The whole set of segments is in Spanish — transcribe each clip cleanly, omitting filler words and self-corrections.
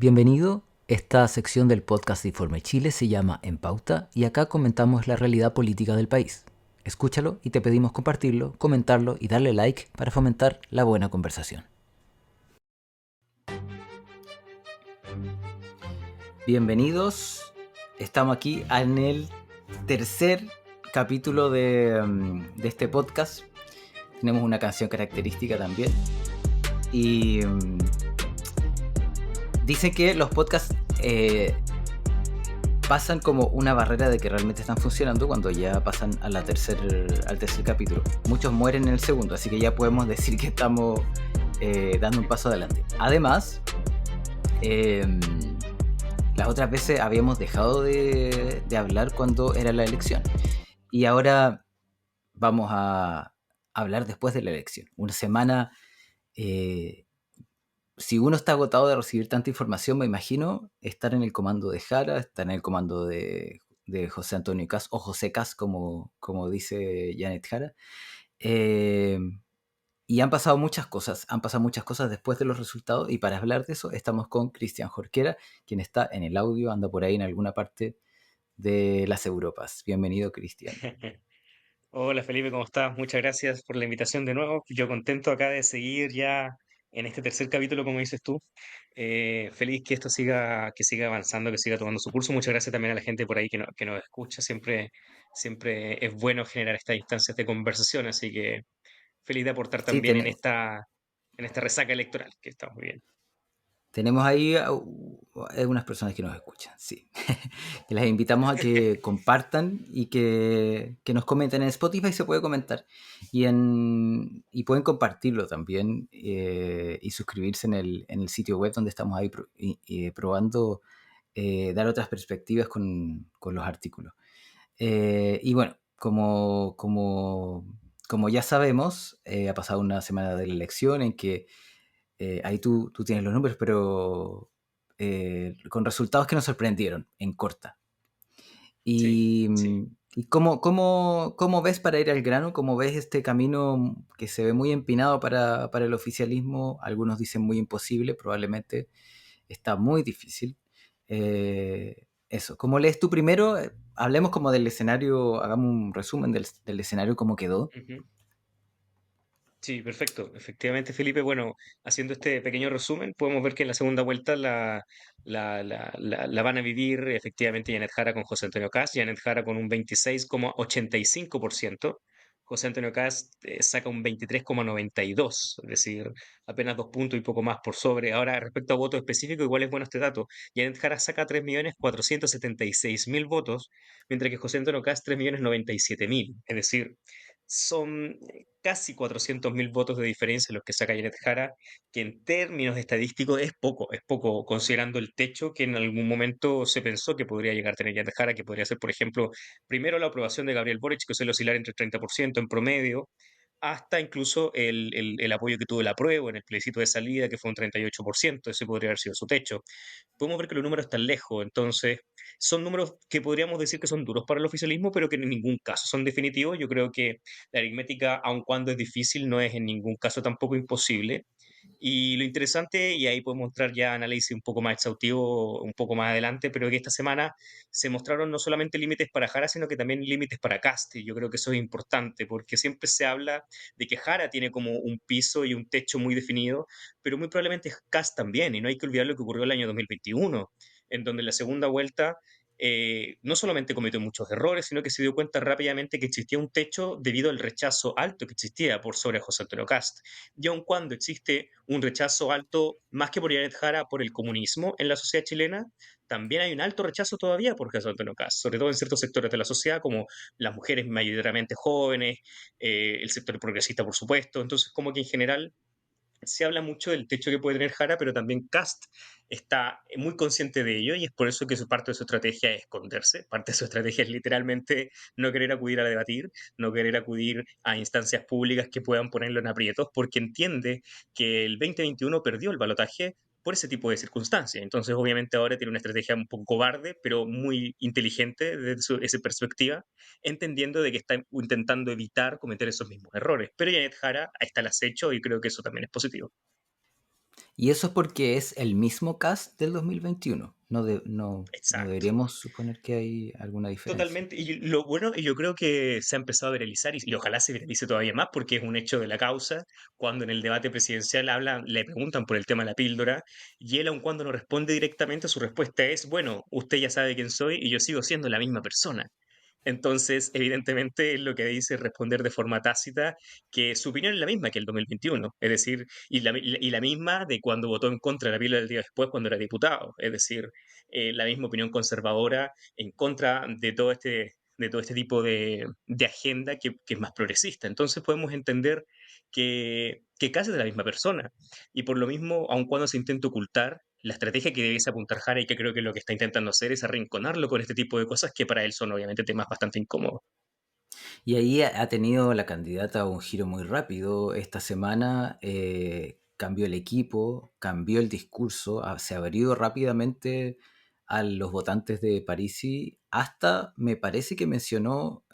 Bienvenido. Esta sección del podcast de Informe Chile se llama En Pauta y acá comentamos la realidad política del país. Escúchalo y te pedimos compartirlo, comentarlo y darle like para fomentar la buena conversación. Bienvenidos. Estamos aquí en el tercer capítulo de este podcast. Tenemos una canción característica también. Y dice que los podcasts pasan como una barrera de que realmente están funcionando cuando ya pasan al tercer capítulo. Muchos mueren en el segundo, así que ya podemos decir que estamos dando un paso adelante. Además, las otras veces habíamos dejado de hablar cuando era la elección. Y ahora vamos a hablar después de la elección. Una semana... si uno está agotado de recibir tanta información, me imagino estar en el comando de Jara, estar en el comando de José Antonio Caz, o José Caz, como dice Janet Jara. Y han pasado muchas cosas después de los resultados, y para hablar de eso estamos con Cristian Jorquera, quien está en el audio, anda por ahí en alguna parte de las Europas. Bienvenido, Cristian. Hola Felipe, ¿cómo estás? Muchas gracias por la invitación de nuevo. Yo contento acá de seguir ya en este tercer capítulo, como dices tú. Feliz que esto siga avanzando, que siga tomando su curso. Muchas gracias también a la gente por ahí que nos escucha. Siempre es bueno generar estas instancias de conversación, así que feliz de aportar Sí, también en esta resaca electoral, que estamos bien. tenemos ahí unas personas que nos escuchan, sí. Que las invitamos a que compartan y que nos comenten. En Spotify se puede comentar. Y pueden compartirlo también y suscribirse en el sitio web donde estamos ahí probando dar otras perspectivas con los artículos. Y bueno, como ya sabemos, ha pasado una semana de la elección en que ahí tú tienes los números, pero con resultados que nos sorprendieron en corta. Sí, ¿Y, sí. y cómo ves, para ir al grano, cómo ves este camino que se ve muy empinado para el oficialismo? Algunos dicen muy imposible, probablemente está muy difícil. Eso, ¿cómo lees tú primero? Hablemos como del escenario, hagamos un resumen del escenario, cómo quedó. Ujú. Sí, perfecto. Efectivamente, Felipe, bueno, haciendo este pequeño resumen, podemos ver que en la segunda vuelta la van a vivir efectivamente Janet Jara con José Antonio Cast, Janet Jara con un 26,85%, José Antonio Cast saca un 23,92%, es decir, apenas 2 puntos y poco más por sobre. Ahora, respecto a voto específico, igual es bueno este dato. Janet Jara saca 3.476.000 votos, mientras que José Antonio Cast 3.097.000, es decir, son casi 400.000 votos de diferencia los que saca Janet Jara, que en términos estadísticos es poco considerando el techo que en algún momento se pensó que podría llegar a tener Janet Jara, que podría ser, por ejemplo, primero la aprobación de Gabriel Boric, que suele oscilar entre el 30% en promedio, hasta incluso el apoyo que tuvo el apruebo en el plebiscito de salida, que fue un 38%, ese podría haber sido su techo. Podemos ver que los números están lejos, entonces son números que podríamos decir que son duros para el oficialismo, pero que en ningún caso son definitivos. Yo creo que la aritmética, aun cuando es difícil, no es en ningún caso tampoco imposible. Y lo interesante, y ahí podemos mostrar ya análisis un poco más exhaustivo un poco más adelante, pero que esta semana se mostraron no solamente límites para Jara, sino que también límites para Cast. Y yo creo que eso es importante, porque siempre se habla de que Jara tiene como un piso y un techo muy definido, pero muy probablemente Cast también. Y no hay que olvidar lo que ocurrió el año 2021, en donde en la segunda vuelta no solamente cometió muchos errores, sino que se dio cuenta rápidamente que existía un techo debido al rechazo alto que existía por sobre José Antonio Cast. Y aun cuando existe un rechazo alto, más que por Janet Jara, por el comunismo en la sociedad chilena, también hay un alto rechazo todavía por José Antonio Cast, sobre todo en ciertos sectores de la sociedad, como las mujeres mayoritariamente jóvenes, el sector progresista, por supuesto. Entonces, como que en general se habla mucho del techo que puede tener Jara, pero también Cast está muy consciente de ello y es por eso que su parte de su estrategia es esconderse. Parte de su estrategia es literalmente no querer acudir a debatir, no querer acudir a instancias públicas que puedan ponerlo en aprietos, porque entiende que el 2021 perdió el balotaje por ese tipo de circunstancias. Entonces, obviamente, ahora tiene una estrategia un poco cobarde, pero muy inteligente desde esa perspectiva, entendiendo de que está intentando evitar cometer esos mismos errores. Pero Janet Jara está al acecho y creo que eso también es positivo. Y eso es porque es el mismo cast del 2021. No Exacto. deberíamos suponer que hay alguna diferencia. Totalmente. Y lo bueno, y yo creo que se ha empezado a viralizar y ojalá se viralice todavía más porque es un hecho de la causa. Cuando en el debate presidencial hablan, le preguntan por el tema de la píldora y él, aun cuando no responde directamente, su respuesta es, bueno, usted ya sabe quién soy y yo sigo siendo la misma persona. Entonces, evidentemente, lo que dice es responder de forma tácita que su opinión es la misma que el 2021, es decir, y la misma de cuando votó en contra de la píldora del día después cuando era diputado, es decir, la misma opinión conservadora en contra de todo este tipo de agenda que es más progresista. Entonces podemos entender que casi es de la misma persona. Y por lo mismo, aun cuando se intenta ocultar, la estrategia que debiese apuntar Jara y que creo que lo que está intentando hacer es arrinconarlo con este tipo de cosas que para él son obviamente temas bastante incómodos. Y ahí ha tenido la candidata un giro muy rápido. Esta semana cambió el equipo, cambió el discurso, se abrió rápidamente a los votantes de Parisi, hasta me parece que mencionó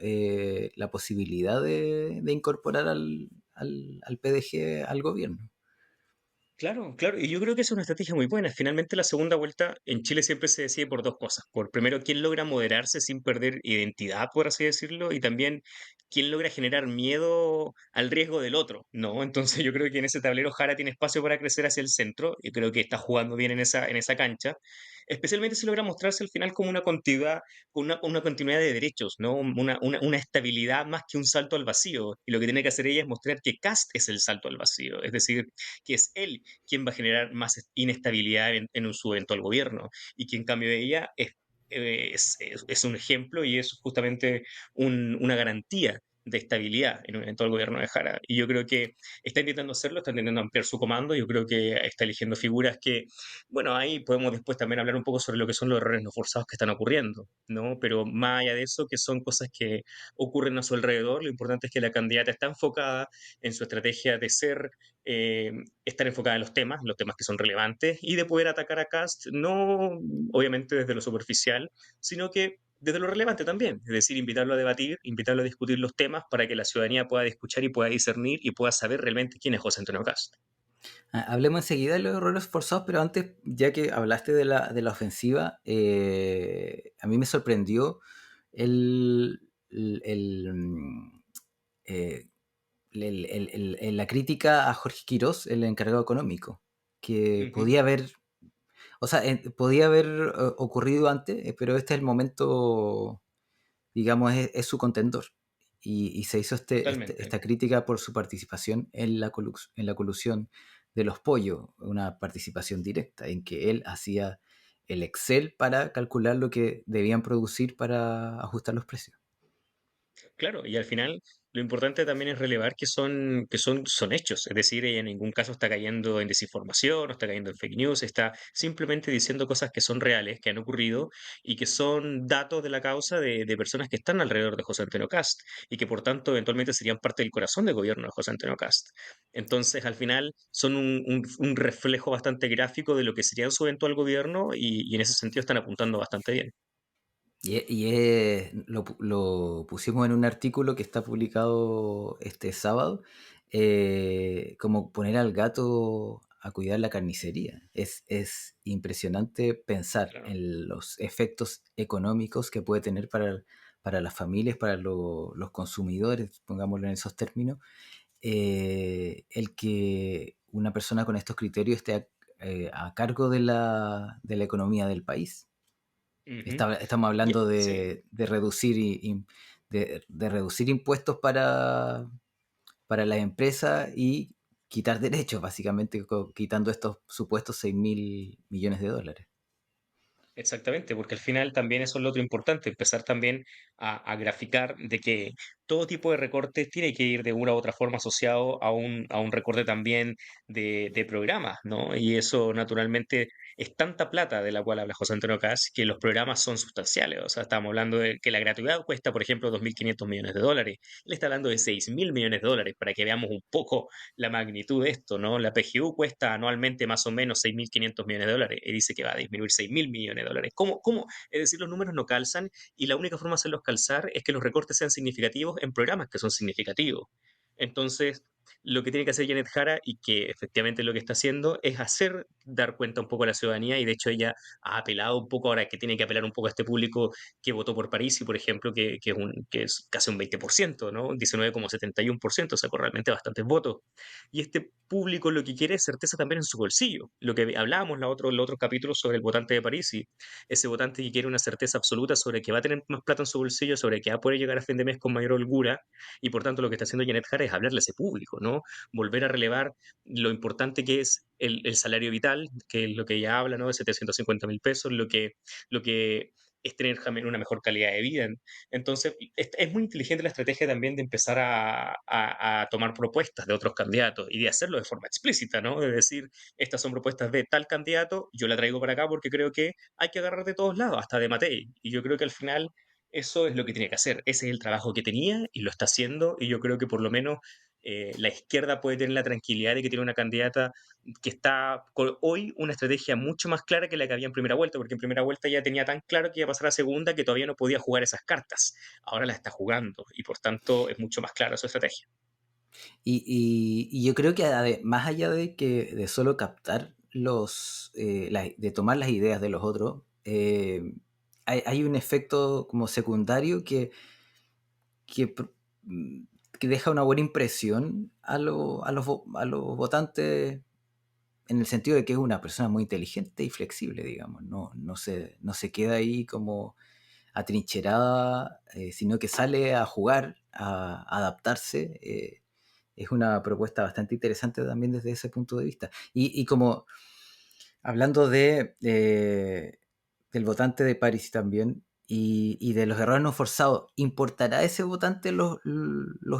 la posibilidad de incorporar al PDG al gobierno. Claro, claro, y yo creo que es una estrategia muy buena. Finalmente, la segunda vuelta en Chile siempre se decide por dos cosas. Por primero, quién logra moderarse sin perder identidad, por así decirlo, y también quién logra generar miedo al riesgo del otro, ¿no? Entonces yo creo que en ese tablero Jara tiene espacio para crecer hacia el centro, y creo que está jugando bien en esa cancha, especialmente si logra mostrarse al final como una continuidad, una continuidad de derechos, ¿no? Una estabilidad más que un salto al vacío. Y lo que tiene que hacer ella es mostrar que Cast es el salto al vacío, es decir, que es él quien va a generar más inestabilidad en su eventual gobierno y que en cambio ella es un ejemplo y es justamente una garantía de estabilidad en un eventual gobierno de Jara. Y yo creo que está intentando hacerlo, está intentando ampliar su comando, yo creo que está eligiendo figuras que, bueno, ahí podemos después también hablar un poco sobre lo que son los errores no forzados que están ocurriendo, ¿no? Pero más allá de eso, que son cosas que ocurren a su alrededor, lo importante es que la candidata está enfocada en su estrategia de ser eh, estar enfocada en los temas que son relevantes, y de poder atacar a Cast, no obviamente desde lo superficial, sino que desde lo relevante también, es decir, invitarlo a debatir, invitarlo a discutir los temas para que la ciudadanía pueda escuchar y pueda discernir y pueda saber realmente quién es José Antonio Cast. Hablemos enseguida de los errores forzados, pero antes, ya que hablaste de la ofensiva, a mí me sorprendió el, el, el, mm, eh, la crítica a Jorge Quirós, el encargado económico, que Ujú, podía haber, o sea, podía haber ocurrido antes, pero este es el momento, digamos, es su contendor. Y se hizo totalmente. esta crítica por su participación en en la colusión de los pollos, una participación directa en que él hacía el Excel para calcular lo que debían producir para ajustar los precios. Claro, y al final lo importante también es relevar son hechos, es decir, ella en ningún caso está cayendo en desinformación, no está cayendo en fake news, está simplemente diciendo cosas que son reales, que han ocurrido y que son datos de la causa de personas que están alrededor de José Antonio Cast y que por tanto eventualmente serían parte del corazón del gobierno de José Antonio Cast. Entonces, al final son un reflejo bastante gráfico de lo que sería su eventual gobierno y en ese sentido están apuntando bastante bien. Lo pusimos en un artículo que está publicado este sábado, como poner al gato a cuidar la carnicería. Es impresionante pensar Claro. en los efectos económicos que puede tener para las familias, para los consumidores, pongámoslo en esos términos, el que una persona con estos criterios esté a cargo de la economía del país. Ujú. Estamos hablando Sí. de reducir, de reducir impuestos para las empresas y quitar derechos, básicamente quitando estos supuestos 6.000 millones de dólares. Exactamente, porque al final también eso es lo otro importante, empezar también a graficar de que todo tipo de recortes tiene que ir de una u otra forma asociado a un recorte también de programas, ¿no? Y eso naturalmente es tanta plata de la cual habla José Antonio Caz que los programas son sustanciales. O sea, estamos hablando de que la gratuidad cuesta, por ejemplo, 2.500 millones de dólares. Él está hablando de 6.000 millones de dólares para que veamos un poco la magnitud de esto, ¿no? La PGU cuesta anualmente más o menos 6.500 millones de dólares y dice que va a disminuir 6.000 millones de dólares. ¿Cómo? Es decir, los números no calzan y la única forma de hacerlos calzar es que los recortes sean significativos en programas que son significativos. Entonces, lo que tiene que hacer Janet Jara y que efectivamente lo que está haciendo es hacer dar cuenta un poco a la ciudadanía y de hecho ella ha apelado un poco ahora que tiene que apelar un poco a este público que votó por París y por ejemplo que es casi un 20%, ¿no? 19,71%, sacó realmente bastantes votos. Y este público lo que quiere es certeza también en su bolsillo. Lo que hablábamos los otros capítulos sobre el votante de París y ese votante que quiere una certeza absoluta sobre que va a tener más plata en su bolsillo, sobre que va a poder llegar a fin de mes con mayor holgura, y por tanto lo que está haciendo Janet Jara es hablarle a ese público, ¿no? Volver a relevar lo importante que es el salario vital, que es lo que ella habla, ¿no? De 750.000 pesos, lo que es tener también una mejor calidad de vida. Entonces, es muy inteligente la estrategia también de empezar a tomar propuestas de otros candidatos y de hacerlo de forma explícita, ¿no? De decir, estas son propuestas de tal candidato, yo la traigo para acá porque creo que hay que agarrar de todos lados, hasta de Matei. Y yo creo que al final eso es lo que tiene que hacer. Ese es el trabajo que tenía y lo está haciendo. Y yo creo que por lo menos la izquierda puede tener la tranquilidad de que tiene una candidata que está con hoy una estrategia mucho más clara que la que había en primera vuelta, porque en primera vuelta ya tenía tan claro que iba a pasar a segunda que todavía no podía jugar esas cartas. Ahora la está jugando y por tanto es mucho más clara su estrategia. Y yo creo que más allá de que de solo captar de tomar las ideas de los otros, hay un efecto como secundario que, pr- mm, que deja una buena impresión a los votantes en el sentido de que es una persona muy inteligente y flexible, digamos. No se queda ahí como atrincherada, sino que sale a jugar, a adaptarse. Es una propuesta bastante interesante también desde ese punto de vista. Y como hablando del votante de París también y de los errores no forzados, ¿importará ese votante los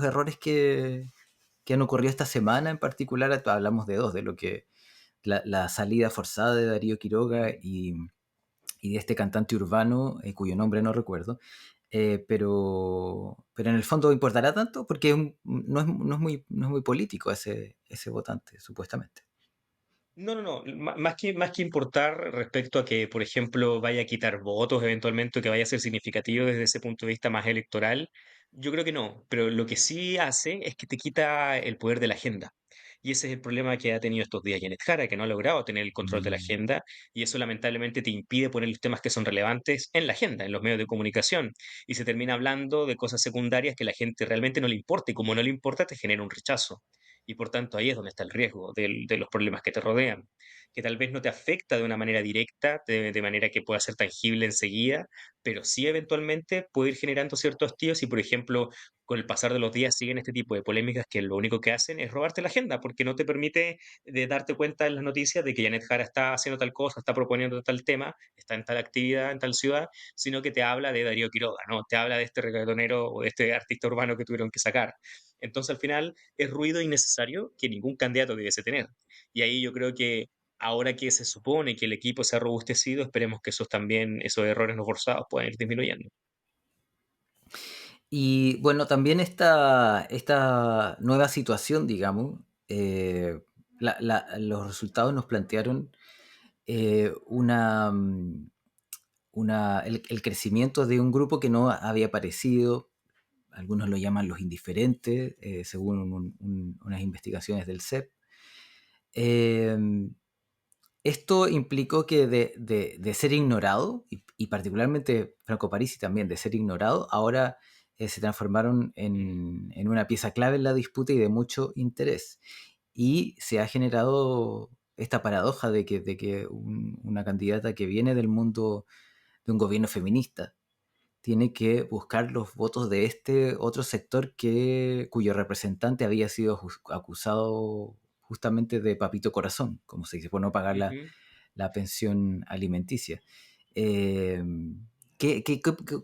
errores que han ocurrido esta semana en particular? Hablamos de dos, de lo que la salida forzada de Darío Quiroga y de este cantante urbano, cuyo nombre no recuerdo, pero en el fondo importará tanto porque no es muy político ese votante, supuestamente. No, no, no. Más que importar respecto a que, por ejemplo, vaya a quitar votos eventualmente o que vaya a ser significativo desde ese punto de vista más electoral, yo creo que no. Pero lo que sí hace es que te quita el poder de la agenda. Y ese es el problema que ha tenido estos días Janet Jara, que no ha logrado tener el control de la Mm. agenda y eso lamentablemente te impide poner los temas que son relevantes en la agenda, en los medios de comunicación. Y se termina hablando de cosas secundarias que a la gente realmente no le importa y como no le importa te genera un rechazo. Y por tanto ahí es donde está el riesgo de los problemas que te rodean, que tal vez no te afecta de una manera directa, de manera que pueda ser tangible enseguida, pero sí eventualmente puede ir generando ciertos tíos y, por ejemplo, con el pasar de los días siguen este tipo de polémicas que lo único que hacen es robarte la agenda, porque no te permite de darte cuenta en las noticias de que Janet Jara está haciendo tal cosa, está proponiendo tal tema, está en tal actividad, en tal ciudad, sino que te habla de Darío Quiroga, ¿no? Te habla de este reggaetonero o de este artista urbano que tuvieron que sacar. Entonces, al final, es ruido innecesario que ningún candidato debiese tener. Y ahí yo creo que ahora que se supone que el equipo se ha robustecido, esperemos que esos errores no forzados puedan ir disminuyendo. Y bueno, también esta nueva situación, digamos, los resultados nos plantearon el crecimiento de un grupo que no había aparecido. Algunos lo llaman los indiferentes, según unas investigaciones del CEP. Eh, Esto implicó que de ser ignorado, y particularmente Franco Parisi también, de ser ignorado, ahora se transformaron en una pieza clave en la disputa y de mucho interés. Y se ha generado esta paradoja de que una candidata que viene del mundo de un gobierno feminista tiene que buscar los votos de este otro sector cuyo representante había sido acusado justamente de papito corazón, como se dice, por no pagar Ujú. la pensión alimenticia. Eh,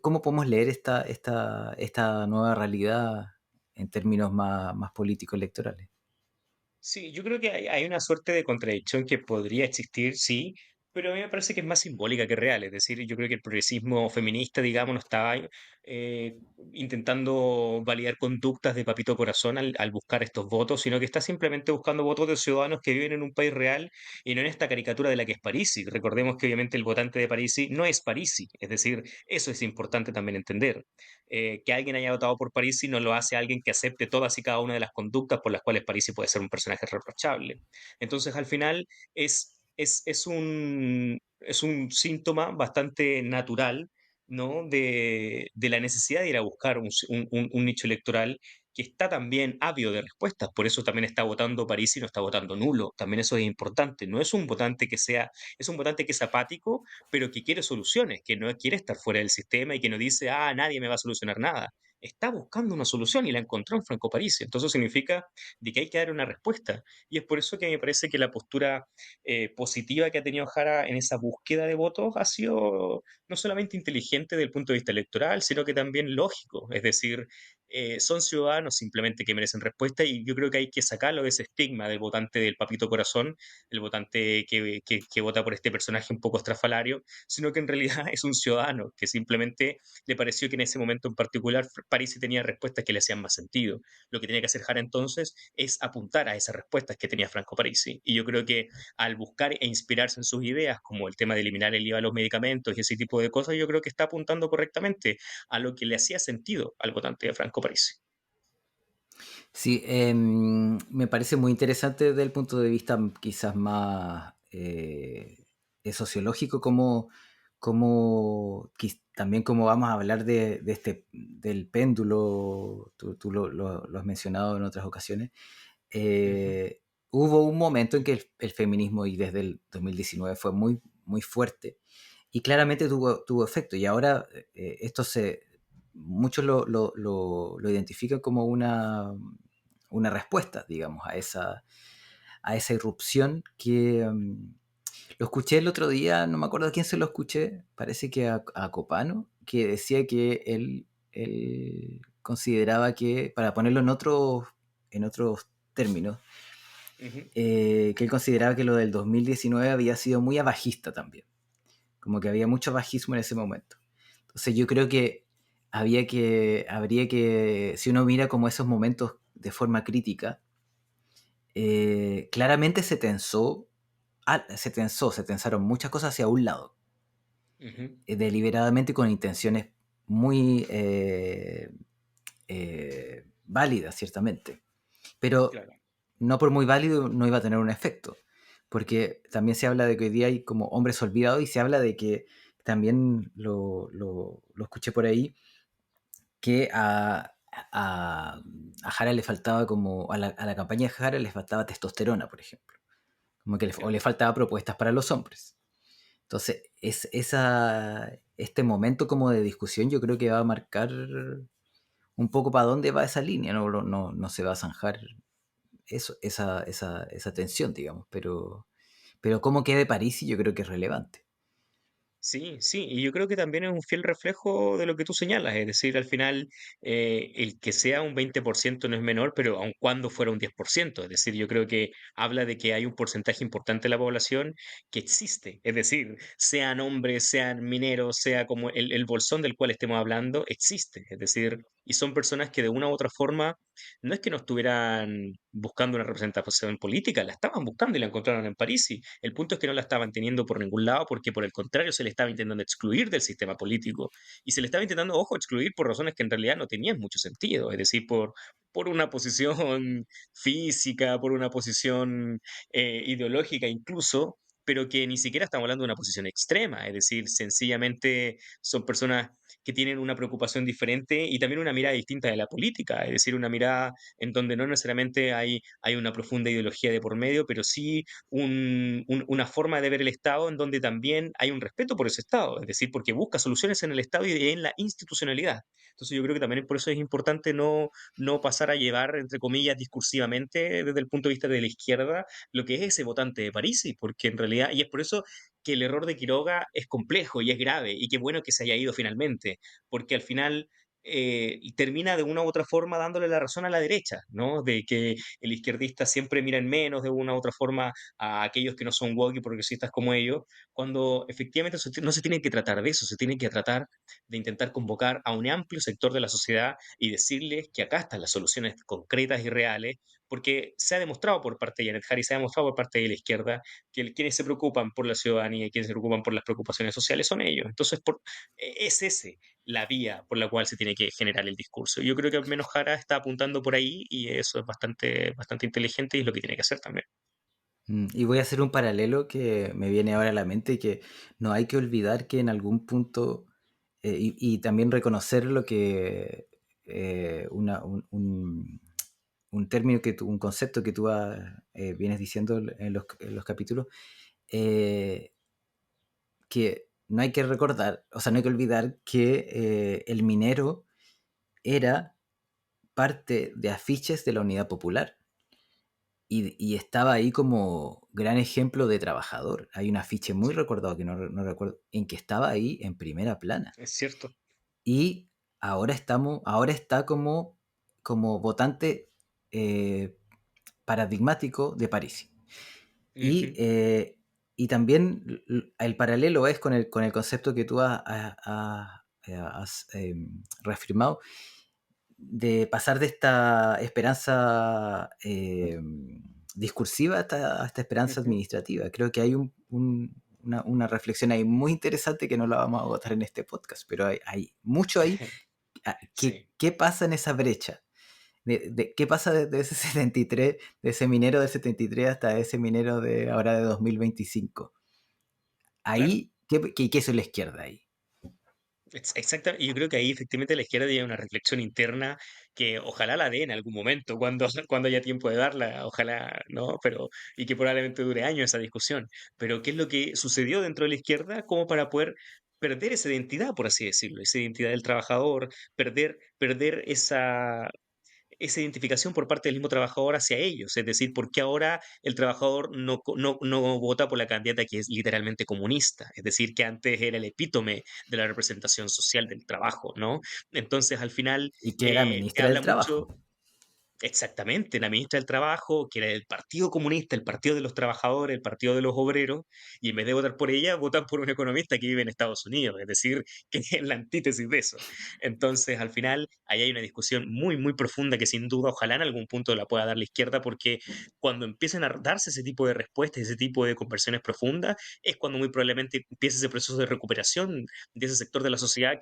¿Cómo podemos leer esta nueva realidad en términos más políticos electorales? Sí, yo creo que hay una suerte de contradicción que podría existir, sí, Pero a mí me parece que es más simbólica que real, es decir, yo creo que el progresismo feminista, digamos, no estaba eh, intentando validar conductas de papito corazón al buscar estos votos, sino que está simplemente buscando votos de ciudadanos que viven en un país real y no en esta caricatura de la que es Parisi. Recordemos que obviamente el votante de Parisi no es Parisi, es decir, eso es importante también entender. Que alguien haya votado por Parisi no lo hace alguien que acepte todas y cada una de las conductas por las cuales Parisi puede ser un personaje reprochable. Entonces, al final es un síntoma bastante natural, ¿no? De la necesidad de ir a buscar un nicho electoral que está también ávido de respuestas, por eso también está votando París y no está votando nulo, también eso es importante, no es un votante que sea, es un votante que es apático, pero que quiere soluciones, que no quiere estar fuera del sistema y que no dice, ah, nadie me va a solucionar nada. Está buscando una solución y la encontró en Franco Parisi. Entonces significa de que hay que dar una respuesta. Y es por eso que me parece que la postura positiva que ha tenido Jara en esa búsqueda de votos ha sido no solamente inteligente desde el punto de vista electoral, sino que también lógico. Es decir, son ciudadanos simplemente que merecen respuesta y yo creo que hay que sacarlo de ese estigma del votante del papito corazón, el votante que vota por este personaje un poco estrafalario, sino que en realidad es un ciudadano que simplemente le pareció que en ese momento en particular Parisi tenía respuestas que le hacían más sentido. Lo que tenía que hacer Jara entonces es apuntar a esas respuestas que tenía Franco Parisi. Y yo creo que al buscar e inspirarse en sus ideas, como el tema de eliminar el IVA a los medicamentos y ese tipo de cosas, yo creo que está apuntando correctamente a lo que le hacía sentido al votante de Franco Parisi. Sí, me parece muy interesante desde el punto de vista quizás más sociológico, también como vamos a hablar del péndulo, tú lo has mencionado en otras ocasiones. Ujú, Hubo un momento en que el feminismo, y desde el 2019 fue muy, muy fuerte, y claramente tuvo efecto, y ahora esto muchos lo identifican como una respuesta, digamos, a esa irrupción lo escuché el otro día, no me acuerdo a quién se lo escuché, parece que a Copano, que decía que él consideraba que, para ponerlo en otros términos, ujú, que él consideraba que lo del 2019 había sido muy abajista también, como que había mucho bajismo en ese momento. Entonces yo creo que habría que, si uno mira como esos momentos de forma crítica, claramente se tensaron muchas cosas hacia un lado, ujú, deliberadamente con intenciones muy válidas, ciertamente, pero claro. no por muy válido no iba a tener un efecto, porque también se habla de que hoy día hay como hombres olvidados, y se habla de que también lo escuché por ahí, que a Jara le faltaba, como a la campaña de Jara le faltaba testosterona, por ejemplo, como que o le Claro. faltaba propuestas para los hombres. Entonces, este momento como de discusión yo creo que va a marcar un poco para dónde va esa línea, no se va a zanjar esa tensión, digamos, pero cómo quede París yo creo que es relevante. Sí, sí, y yo creo que también es un fiel reflejo de lo que tú señalas, es decir, al final el que sea un 20% no es menor, pero aun cuando fuera un 10%, es decir, yo creo que habla de que hay un porcentaje importante de la población que existe, es decir, sean hombres, sean mineros, sea como el bolsón del cual estemos hablando, existe, es decir, y son personas que de una u otra forma no es que no estuvieran buscando una representación política, la estaban buscando y la encontraron en París. Y el punto es que no la estaban teniendo por ningún lado porque por el contrario se le estaba intentando excluir del sistema político. Y se le estaba intentando, ojo, excluir por razones que en realidad no tenían mucho sentido. Es decir, por una posición física, por una posición ideológica incluso, pero que ni siquiera estamos hablando de una posición extrema. Es decir, sencillamente son personas que tienen una preocupación diferente y también una mirada distinta de la política, es decir, una mirada en donde no necesariamente hay una profunda ideología de por medio, pero sí una forma de ver el Estado en donde también hay un respeto por ese Estado, es decir, porque busca soluciones en el Estado y en la institucionalidad. Entonces yo creo que también por eso es importante no pasar a llevar, entre comillas, discursivamente desde el punto de vista de la izquierda lo que es ese votante de París, porque en realidad, y es por eso que el error de Quiroga es complejo y es grave, y qué bueno que se haya ido finalmente, porque al final y termina de una u otra forma dándole la razón a la derecha, ¿no? De que el izquierdista siempre mira en menos de una u otra forma a aquellos que no son woke y progresistas como ellos, cuando efectivamente no se tiene que tratar de eso, se tiene que tratar de intentar convocar a un amplio sector de la sociedad y decirles que acá están las soluciones concretas y reales, porque se ha demostrado por parte de Janet Harris, se ha demostrado por parte de la izquierda, que quienes se preocupan por la ciudadanía y quienes se preocupan por las preocupaciones sociales son ellos. Entonces, es ese la vía por la cual se tiene que generar el discurso. Yo creo que al menos Jara está apuntando por ahí y eso es bastante, bastante inteligente y es lo que tiene que hacer también. Y voy a hacer un paralelo que me viene ahora a la mente y que no hay que olvidar que en algún punto, y también reconocer lo que un término un concepto que tú vienes diciendo en los capítulos, eh, que no hay que recordar, o sea, no hay que olvidar que el minero era parte de afiches de la Unidad Popular. Y estaba ahí como gran ejemplo de trabajador. Hay un afiche muy Sí, recordado que no recuerdo, en que estaba ahí en primera plana. es cierto. Y ahora está como votante eh, paradigmático de París. Y, Ujú, eh, y también el paralelo es con el concepto que tú has reafirmado de pasar de esta esperanza discursiva a esta esperanza ujú. administrativa. Creo que hay una reflexión ahí muy interesante que no la vamos a agotar en este podcast, pero hay mucho ahí. ¿Qué, Sí, qué pasa en esa brecha? ¿Qué pasa desde ese 73, de ese minero de 73 hasta ese minero de ahora de 2025? claro. Ahí, ¿qué es la izquierda ahí? Exacto, y yo creo que ahí efectivamente la izquierda tiene una reflexión interna que ojalá la dé en algún momento, cuando, cuando haya tiempo de darla, ojalá, ¿no? Pero, y que probablemente dure años esa discusión. Pero, ¿qué es lo que sucedió dentro de la izquierda como para poder perder esa identidad, por así decirlo, esa identidad del trabajador, perder esa identificación por parte del mismo trabajador hacia ellos? Es decir, ¿por qué ahora el trabajador no vota por la candidata que es literalmente comunista? Es decir, que antes era el epítome de la representación social del trabajo, ¿no? Entonces, al final, Y que era te ministra del habla Trabajo. mucho. Exactamente, la ministra del Trabajo, que era del Partido Comunista, el Partido de los Trabajadores, el Partido de los Obreros, y en vez de votar por ella, votan por un economista que vive en Estados Unidos, es decir, que es la antítesis de eso. Entonces, al final, ahí hay una discusión muy, muy profunda que sin duda, ojalá en algún punto la pueda dar la izquierda, porque cuando empiecen a darse ese tipo de respuestas, ese tipo de conversiones profundas, es cuando muy probablemente empiece ese proceso de recuperación de ese sector de la sociedad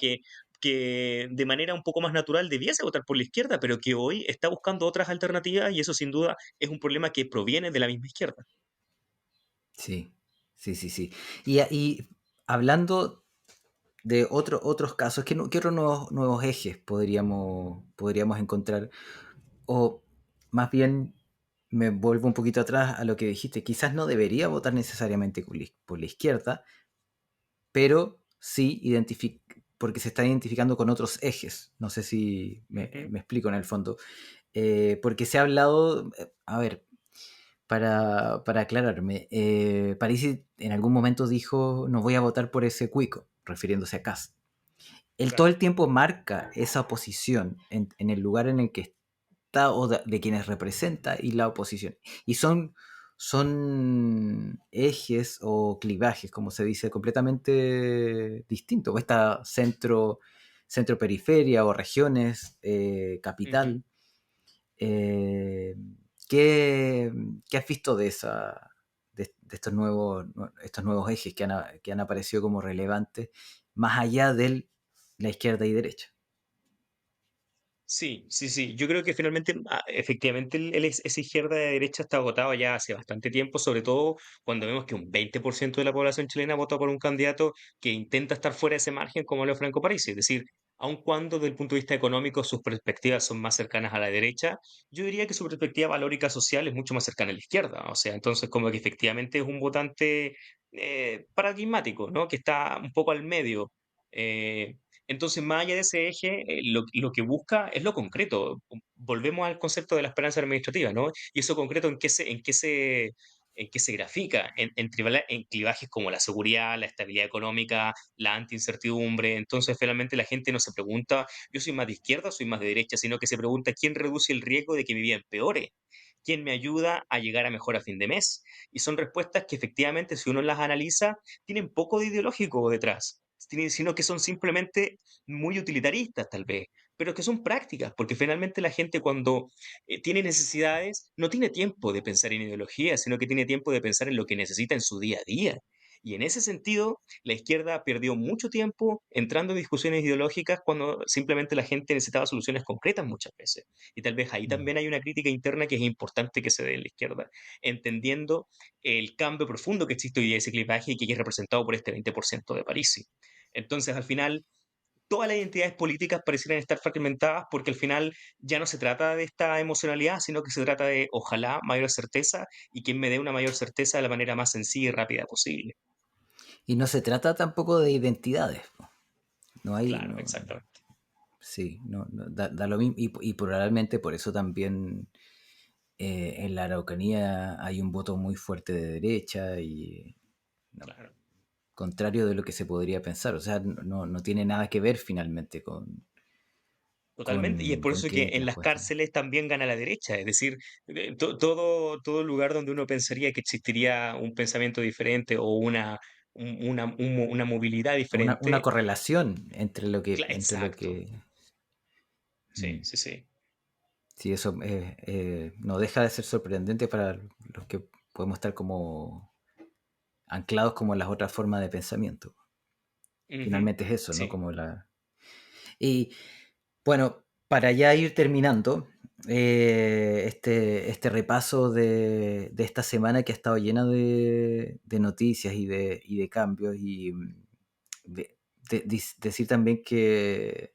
que de manera un poco más natural debiese votar por la izquierda, pero que hoy está buscando otras alternativas y eso sin duda es un problema que proviene de la misma izquierda. Sí, sí, sí, sí. Y hablando de otros casos, ¿qué otros nuevos ejes podríamos encontrar? O más bien me vuelvo un poquito atrás a lo que dijiste, quizás no debería votar necesariamente por la izquierda, pero sí porque se está identificando con otros ejes. No sé si Ujú, me explico en el fondo. Porque se ha hablado, a ver, para aclararme, Parisi en algún momento dijo, no voy a votar por ese cuico, refiriéndose a Kast. Él todo claro. el tiempo marca esa oposición en el lugar en el que está o de quienes representa y la oposición. Y son ejes o clivajes, como se dice, completamente distintos. O está centro-periferia o regiones, Ujú. capital. Eh, ¿qué, qué has visto de estos nuevos ejes que han aparecido como relevantes, más allá de la izquierda y derecha? Sí, sí, sí. Yo creo que finalmente, efectivamente, esa izquierda de derecha está agotado ya hace bastante tiempo, sobre todo cuando vemos que un 20% de la población chilena vota por un candidato que intenta estar fuera de ese margen como Leo Franco Parisi. Es decir, aun cuando desde el punto de vista económico sus perspectivas son más cercanas a la derecha, yo diría que su perspectiva valórica social es mucho más cercana a la izquierda. O sea, entonces como que efectivamente es un votante paradigmático, ¿no? Que está un poco al medio. Eh, entonces, más allá de ese eje, lo que busca es lo concreto. Volvemos al concepto de la esperanza administrativa, ¿no? Y eso concreto, en qué se grafica, en clivajes como la seguridad, la estabilidad económica, la antiincertidumbre. Entonces, finalmente la gente no se pregunta, yo soy más de izquierda o soy más de derecha, sino que se pregunta quién reduce el riesgo de que mi vida empeore, quién me ayuda a llegar a mejor a fin de mes. Y son respuestas que efectivamente, si uno las analiza, tienen poco de ideológico detrás, sino que son simplemente muy utilitaristas tal vez, pero que son prácticas, porque finalmente la gente cuando tiene necesidades no tiene tiempo de pensar en ideología, sino que tiene tiempo de pensar en lo que necesita en su día a día. Y en ese sentido, la izquierda perdió mucho tiempo entrando en discusiones ideológicas cuando simplemente la gente necesitaba soluciones concretas muchas veces. Y tal vez ahí Mm. también hay una crítica interna que es importante que se dé en la izquierda, entendiendo el cambio profundo que existe hoy día, ese clivaje y que es representado por este 20% de París. Entonces, al final, todas las identidades políticas parecieran estar fragmentadas porque al final ya no se trata de esta emocionalidad, sino que se trata de, ojalá, mayor certeza y quien me dé una mayor certeza de la manera más sencilla y rápida posible. Y no se trata tampoco de identidades, po. No hay, Claro, no, exactamente. sí, da lo mismo. Y probablemente por eso también en la Araucanía hay un voto muy fuerte de derecha y no, Claro. contrario de lo que se podría pensar. O sea, no tiene nada que ver finalmente Totalmente, y es por con eso qué que en identidad las puedes tener. cárceles también gana la derecha, es decir, todo lugar donde uno pensaría que existiría un pensamiento diferente o una movilidad Una diferente. correlación entre lo Exacto, que. sí, Mm, sí, sí. sí, eso no deja de ser sorprendente para los que podemos estar como anclados como en las otras formas de pensamiento. Ujú, Finalmente es eso, ¿no? sí, Como la. Y bueno, para ya ir terminando, este repaso de esta semana que ha estado llena de noticias y de cambios, y decir también que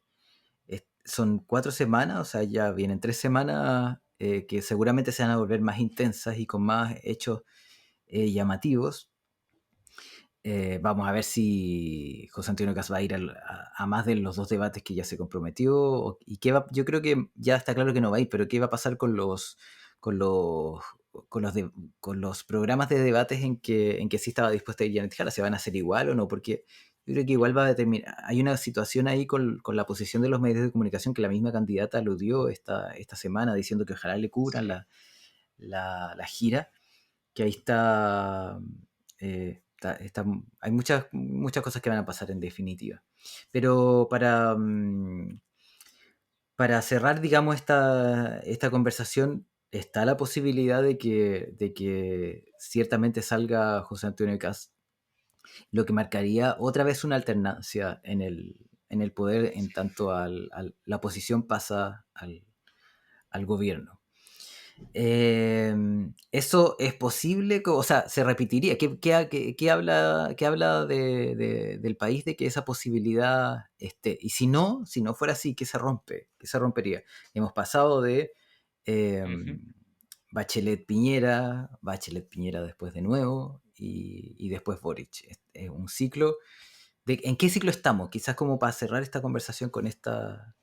son 4 semanas, o sea, ya vienen 3 semanas que seguramente se van a volver más intensas y con más hechos llamativos. Vamos a ver si José Antonio Caz va a ir a más de los 2 debates que ya se comprometió. Y yo creo que ya está claro que no va a ir, pero qué va a pasar con los, con los, con los programas de debates en que sí estaba dispuesta a ir Janet Jara. ¿Se van a hacer igual o no? Porque yo creo que igual va a determinar. Hay una situación ahí con la posición de los medios de comunicación que la misma candidata aludió esta semana, diciendo que ojalá le cubran sí. la gira, que ahí está, hay muchas cosas que van a pasar en definitiva. Pero para cerrar, digamos, esta conversación, está la posibilidad de que ciertamente salga José Antonio Cast, lo que marcaría otra vez una alternancia en el poder en tanto la oposición pasa al gobierno. ¿Eso es posible? O sea, ¿se repetiría? ¿Qué habla del país de que esa posibilidad esté? Y si no fuera así, ¿qué se rompe? ¿Qué se rompería? Hemos pasado de eh, Ujú. Bachelet Piñera después de nuevo y después Boric. Es un ciclo. ¿En qué ciclo estamos? Quizás como para cerrar esta conversación con Sí, esta,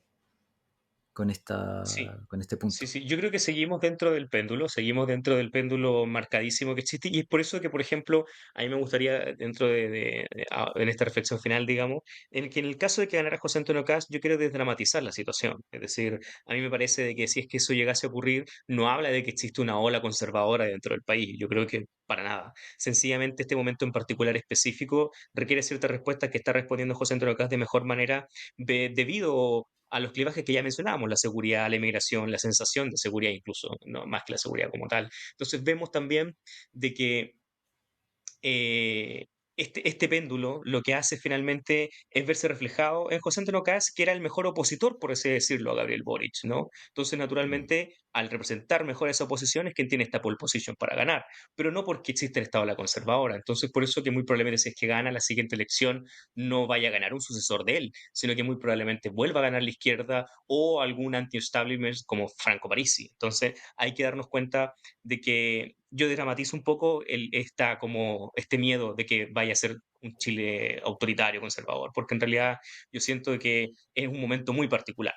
con este sí, punto. sí. Yo creo que seguimos dentro del péndulo marcadísimo que existe, y es por eso que, por ejemplo, a mí me gustaría, dentro en esta reflexión final, digamos, en que en el caso de que ganara José Antonio Cast, yo quiero desdramatizar la situación. Es decir, a mí me parece de que si es que eso llegase a ocurrir, no habla de que existe una ola conservadora dentro del país. Yo creo que para nada. Sencillamente, este momento en particular específico requiere ciertas respuestas que está respondiendo José Antonio Cast de mejor manera, debido a los clivajes que ya mencionábamos, la seguridad, la inmigración, la sensación de seguridad incluso, no más que la seguridad como tal. Entonces vemos también de que eh, este péndulo lo que hace finalmente es verse reflejado en José Antonio Kast, que era el mejor opositor, por así decirlo, a Gabriel Boric, ¿no? Entonces, Mm. naturalmente, al representar mejor esa oposición es quien tiene esta pole position para ganar, pero no porque existe el estado de la conservadora. Entonces, por eso que muy probablemente si es que gana la siguiente elección, no vaya a ganar un sucesor de él, sino que muy probablemente vuelva a ganar la izquierda o algún anti-establishment como Franco Parisi. Entonces, hay que darnos cuenta de que yo dramatizo un poco como este miedo de que vaya a ser un Chile autoritario, conservador, porque en realidad yo siento que es un momento muy particular.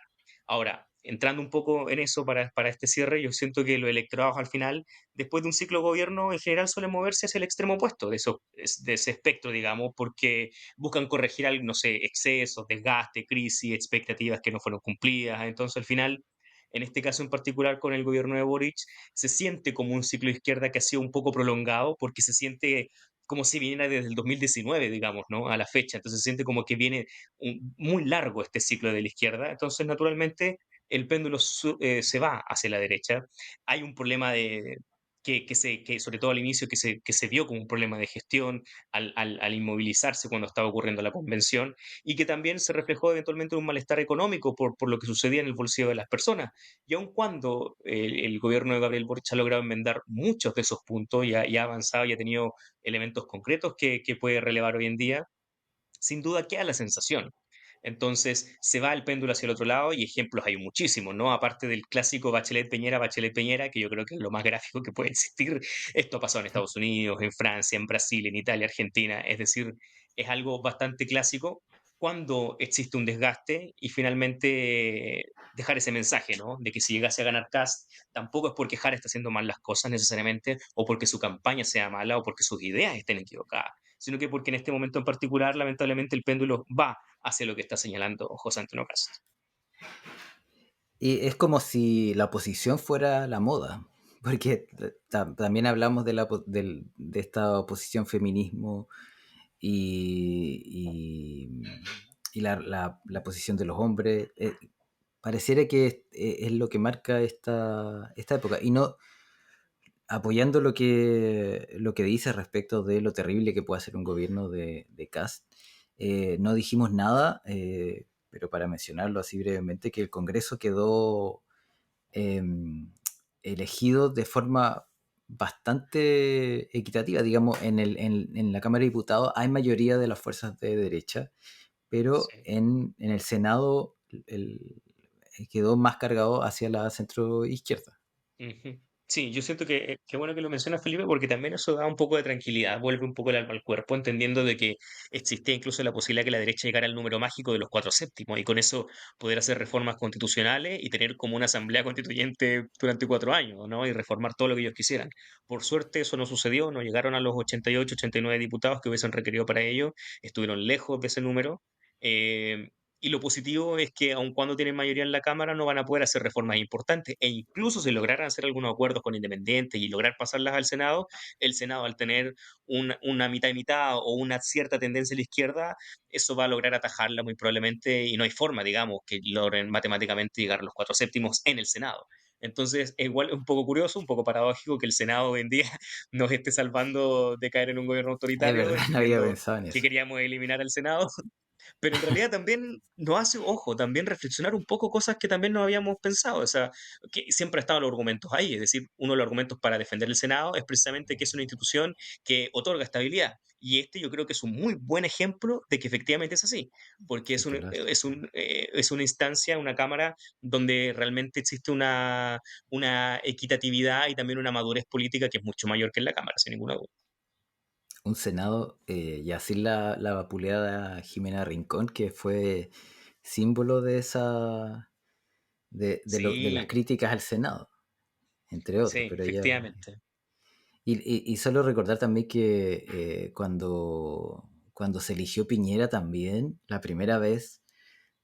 Ahora, entrando un poco en eso para este cierre, yo siento que los electorados al final, después de un ciclo de gobierno, en general suelen moverse hacia el extremo opuesto de ese espectro, digamos, porque buscan corregir, no sé, excesos, desgaste, crisis, expectativas que no fueron cumplidas. Entonces, al final, en este caso en particular con el gobierno de Boric, se siente como un ciclo de izquierda que ha sido un poco prolongado, porque se siente como si viniera desde el 2019, digamos, ¿no? A la fecha. Entonces se siente como que viene muy largo este ciclo de la izquierda. Entonces, naturalmente, el péndulo se va hacia la derecha. Hay un problema que sobre todo al inicio, que se vio como un problema de gestión al inmovilizarse cuando estaba ocurriendo la convención y que también se reflejó eventualmente en un malestar económico por lo que sucedía en el bolsillo de las personas. Y aun cuando el gobierno de Gabriel Boric ha logrado enmendar muchos de esos puntos y ha avanzado y ha tenido elementos concretos que puede relevar hoy en día, sin duda queda la sensación. Entonces se va el péndulo hacia el otro lado y ejemplos hay muchísimos, ¿no? Aparte del clásico Bachelet Peñera, que yo creo que es lo más gráfico que puede existir. Esto ha pasado en Estados Unidos, en Francia, en Brasil, en Italia, Argentina. Es decir, es algo bastante clásico cuando existe un desgaste y finalmente dejar ese mensaje, ¿no? De que si llegase a ganar Kast, tampoco es porque Jara está haciendo mal las cosas necesariamente, o porque su campaña sea mala, o porque sus ideas estén equivocadas, sino que porque en este momento en particular, lamentablemente, el péndulo va hacia lo que está señalando José Antonio Cast. Y es como si la oposición fuera la moda, porque también hablamos de, de esta oposición feminismo y, y la posición de los hombres. Pareciera que es lo que marca esta época. Y no apoyando lo que dice respecto de lo terrible que puede hacer un gobierno de Kast, no dijimos nada, pero para mencionarlo así brevemente, que el Congreso quedó eh, elegido de forma bastante equitativa. Digamos, en la Cámara de Diputados hay mayoría de las fuerzas de derecha, pero Sí. en el Senado quedó más cargado hacia la centro izquierda. Ujú. Sí, yo siento que qué bueno que lo menciona Felipe, porque también eso da un poco de tranquilidad, vuelve un poco el alma al cuerpo, entendiendo de que existía incluso la posibilidad que la derecha llegara al número mágico de los cuatro séptimos y con eso poder hacer reformas constitucionales y tener como una asamblea constituyente durante 4 años, ¿no? Y reformar todo lo que ellos quisieran. Por suerte eso no sucedió, no llegaron a los 88, 89 diputados que hubiesen requerido para ello, estuvieron lejos de ese número. eh, y lo positivo es que, aun cuando tienen mayoría en la Cámara, no van a poder hacer reformas importantes. E incluso si lograran hacer algunos acuerdos con independientes y lograr pasarlas al Senado, el Senado, al tener una mitad y mitad o una cierta tendencia a la izquierda, eso va a lograr atajarla muy probablemente y no hay forma, digamos, que logren matemáticamente llegar a los cuatro séptimos en el Senado. Entonces, es igual un poco curioso, un poco paradójico que el Senado hoy en día nos esté salvando de caer en un gobierno Es autoritario, verdad, no había entendiendo pensado en que eso. queríamos eliminar al Senado, pero en realidad también nos hace, ojo, también reflexionar un poco cosas que también no habíamos pensado. O sea, que siempre estaban los argumentos ahí. Es decir, uno de los argumentos para defender el Senado es precisamente que es una institución que otorga estabilidad. Y este yo creo que es un muy buen ejemplo de que efectivamente es así, porque Sí que lo es. es una instancia, una cámara donde realmente existe una equitatividad y también una madurez política que es mucho mayor que en la Cámara, sin ninguna duda. Un Senado, y así la vapuleada Jimena Rincón, que fue símbolo de de las Sí, críticas al Senado, entre sí, otros, pero ella... efectivamente. Y solo recordar también que cuando se eligió Piñera también, la primera vez,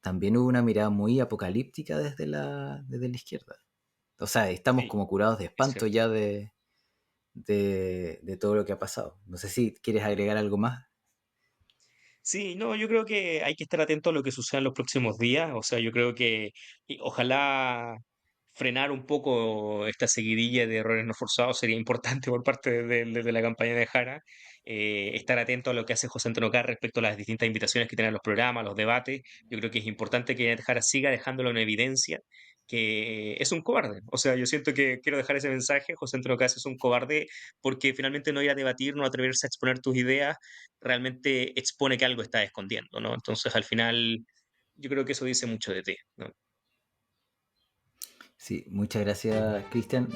también hubo una mirada muy apocalíptica desde la izquierda. O sea, estamos Sí, como curados de es espanto cierto. ya de todo lo que ha pasado. No sé si quieres agregar algo más. Sí, no, yo creo que hay que estar atento a lo que suceda en los próximos días. O sea, yo creo que ojalá frenar un poco esta seguidilla de errores no forzados sería importante por parte de la campaña de Jara. Estar atento a lo que hace José Antonio Caz respecto a las distintas invitaciones que tienen los programas, los debates. Yo creo que es importante que Jara siga dejándolo en evidencia que es un cobarde. O sea, yo siento que quiero dejar ese mensaje. José Antonio Caz es un cobarde porque finalmente no ir a debatir, no atreverse a exponer tus ideas realmente expone que algo está escondiendo, ¿no? Entonces, al final, yo creo que eso dice mucho de ti, ¿no? Sí, muchas gracias, Cristian.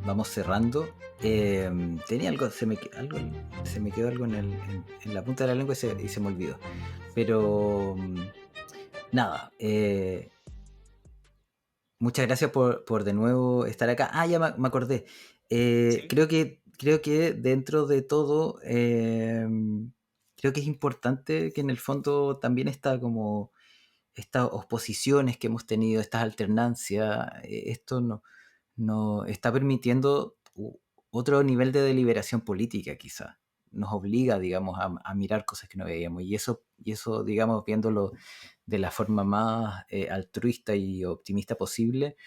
Vamos cerrando. Tenía algo, se me quedó algo en la punta de la lengua y se me olvidó. Pero nada, muchas gracias por de nuevo estar acá. Ah, ya me acordé. ¿Sí? Creo que dentro de todo, creo que es importante que en el fondo también está como estas oposiciones que hemos tenido, estas alternancias, esto no está permitiendo otro nivel de deliberación política, quizás. Nos obliga, digamos, a mirar cosas que no veíamos. Y eso, digamos, viéndolo de la forma más altruista y optimista posible,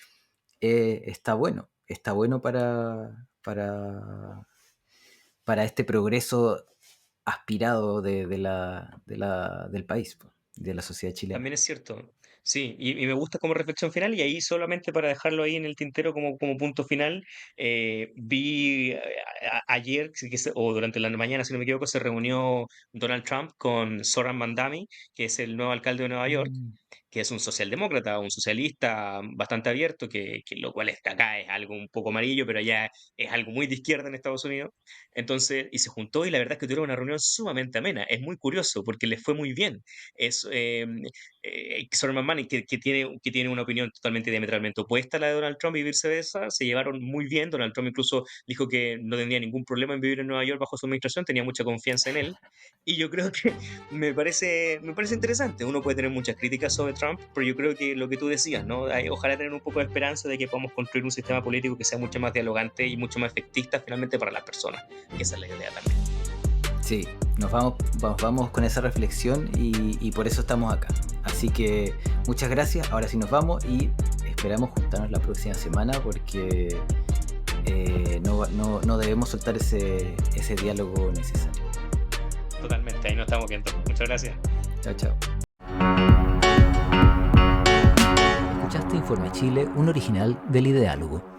está bueno para este progreso aspirado del país, po, de la sociedad chilena. También es cierto. Sí, y me gusta como reflexión final, y ahí solamente para dejarlo ahí en el tintero como punto final, vi ayer, o durante la mañana, si no me equivoco, se reunió Donald Trump con Zoran Mandami, que es el nuevo alcalde de Nueva York, Mm. que es un socialdemócrata, un socialista bastante abierto, que lo cual está acá es algo un poco amarillo, pero allá es algo muy de izquierda en Estados Unidos. Entonces, y se juntó y la verdad es que tuvieron una reunión sumamente amena. Es muy curioso porque les fue muy bien. Es Zoran Manning, que tiene una opinión totalmente diametralmente opuesta a la de Donald Trump y viceversa, se llevaron muy bien. Donald Trump incluso dijo que no tendría ningún problema en vivir en Nueva York bajo su administración, tenía mucha confianza en él. Y yo creo que me parece interesante. Uno puede tener muchas críticas sobre Trump, pero yo creo que lo que tú decías, ¿no? Ojalá tener un poco de esperanza de que podamos construir un sistema político que sea mucho más dialogante y mucho más efectista finalmente para las personas. Que esa es la idea también. Sí, nos vamos con esa reflexión y por eso estamos acá. Así que muchas gracias. Ahora sí nos vamos y esperamos juntarnos la próxima semana porque no debemos soltar ese diálogo necesario. Totalmente, ahí nos estamos viendo. Muchas gracias. Chao, chao. Escuchaste Informe Chile, un original del Ideálogo.